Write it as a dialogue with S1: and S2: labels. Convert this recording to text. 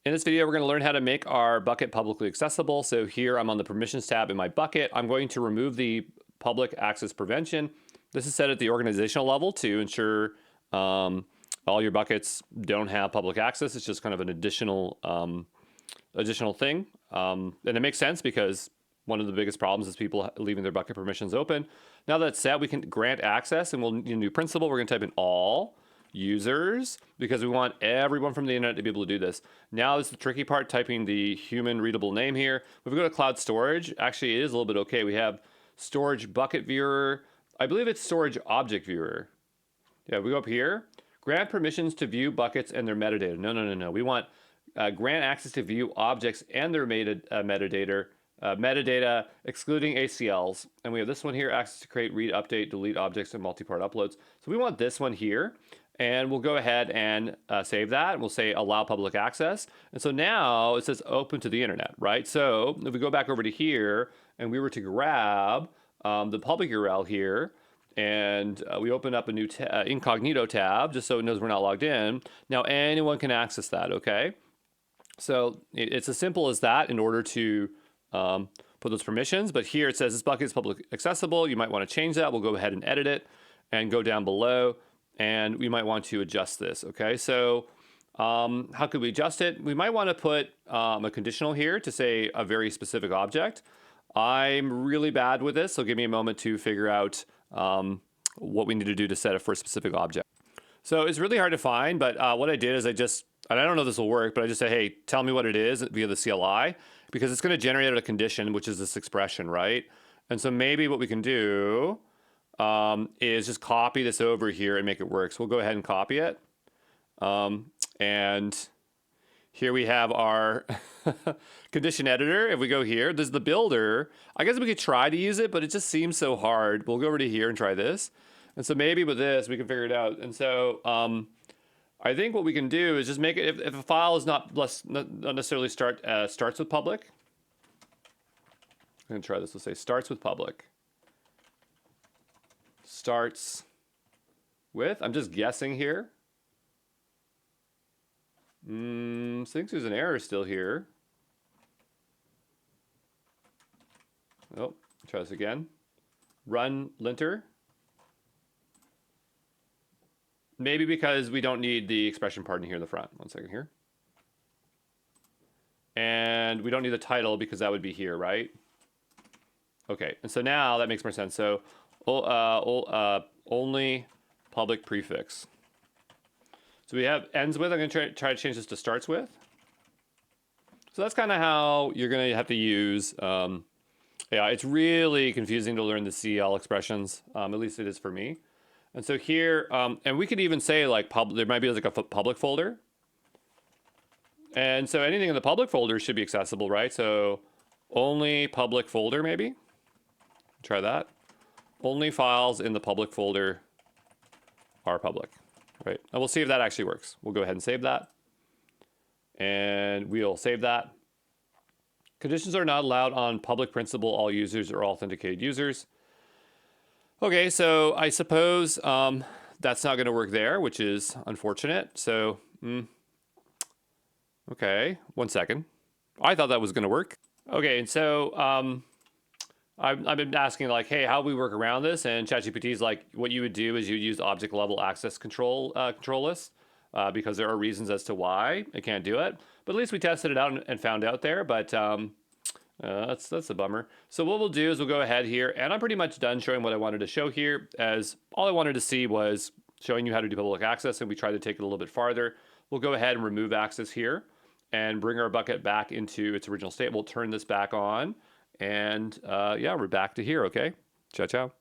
S1: In this video, we're going to learn how to make our bucket publicly accessible. So here I'm on the permissions tab in my bucket. I'm going to remove the public access prevention. This is set at the organizational level to ensure all your buckets don't have public access. It's just kind of an additional thing. And it makes sense because one of the biggest problems is people leaving their bucket permissions open. Now that's set, we can grant access, and we'll new principal. We're going to type in all users because we want everyone from the internet to be able to do this. Now is the tricky part, typing the human readable name here. If we go to cloud storage, actually it is a little bit okay. We have storage bucket viewer. I believe it's storage object viewer. Yeah, we go up here, grant permissions to view buckets and their metadata. No. We want grant access to view objects and their metadata, excluding ACLs. And we have this one here, access to create, read, update, delete objects and multi-part uploads. So we want this one here. And we'll go ahead and save that. We'll say allow public access. And so now it says open to the internet, right? So if we go back over to here and we were to grab the public URL here, and we open up a new incognito tab just so it knows we're not logged in. Now anyone can access that, okay? So it's as simple as that in order to put those permissions. But here it says this bucket is public accessible. You might want to change that. We'll go ahead and edit it and go down below. And we might want to adjust this, okay? So how could we adjust it? We might want to put a conditional here to say a very specific object. I'm really bad with this, so give me a moment to figure out what we need to do to set it for a specific object. So it's really hard to find, but what I did is and I don't know if this will work, but I just said, hey, tell me what it is via the CLI, because it's going to generate out a condition, which is this expression, right? And so maybe what we can do is just copy this over here and make it work. So we'll go ahead and copy it. And here we have our condition editor. If we go here, there's the builder. I guess we could try to use it, but it just seems so hard. We'll go over to here and try this. And so maybe with this, we can figure it out. And so I think what we can do is just make it, if a file is not necessarily starts with public. I'm going to try this. Let's say starts with public. Starts with, I'm just guessing here. Thinks there's an error still here. Oh, try this again. Run linter. Maybe because we don't need the expression part in here in the front. 1 second here. And we don't need the title because that would be here, right? Okay, and so now that makes more sense. So only public prefix. So we have ends with. I'm going to try to change this to starts with. So that's kind of how you're going to have to use. Yeah, it's really confusing to learn the CL expressions. At least it is for me. And so here, and we could even say like there might be like a public folder. And so anything in the public folder should be accessible, right? So only public folder maybe. Try that. Only files in the public folder are public, right? And we'll see if that actually works. We'll go ahead and save that. And we'll save that. Conditions are not allowed on public principal, all users or authenticated users. Okay, so I suppose that's not going to work there, which is unfortunate. So, okay, 1 second. I thought that was going to work. Okay, and so I've been asking like, hey, how do we work around this? And ChatGPT is like, what you would do is you use object level access control list because there are reasons as to why it can't do it. But at least we tested it out and found out there. But that's a bummer. So what we'll do is we'll go ahead here, and I'm pretty much done showing what I wanted to show here, as all I wanted to see was showing you how to do public access, and we tried to take it a little bit farther. We'll go ahead and remove access here and bring our bucket back into its original state. We'll turn this back on. And yeah, we're back to here, okay? Ciao, ciao.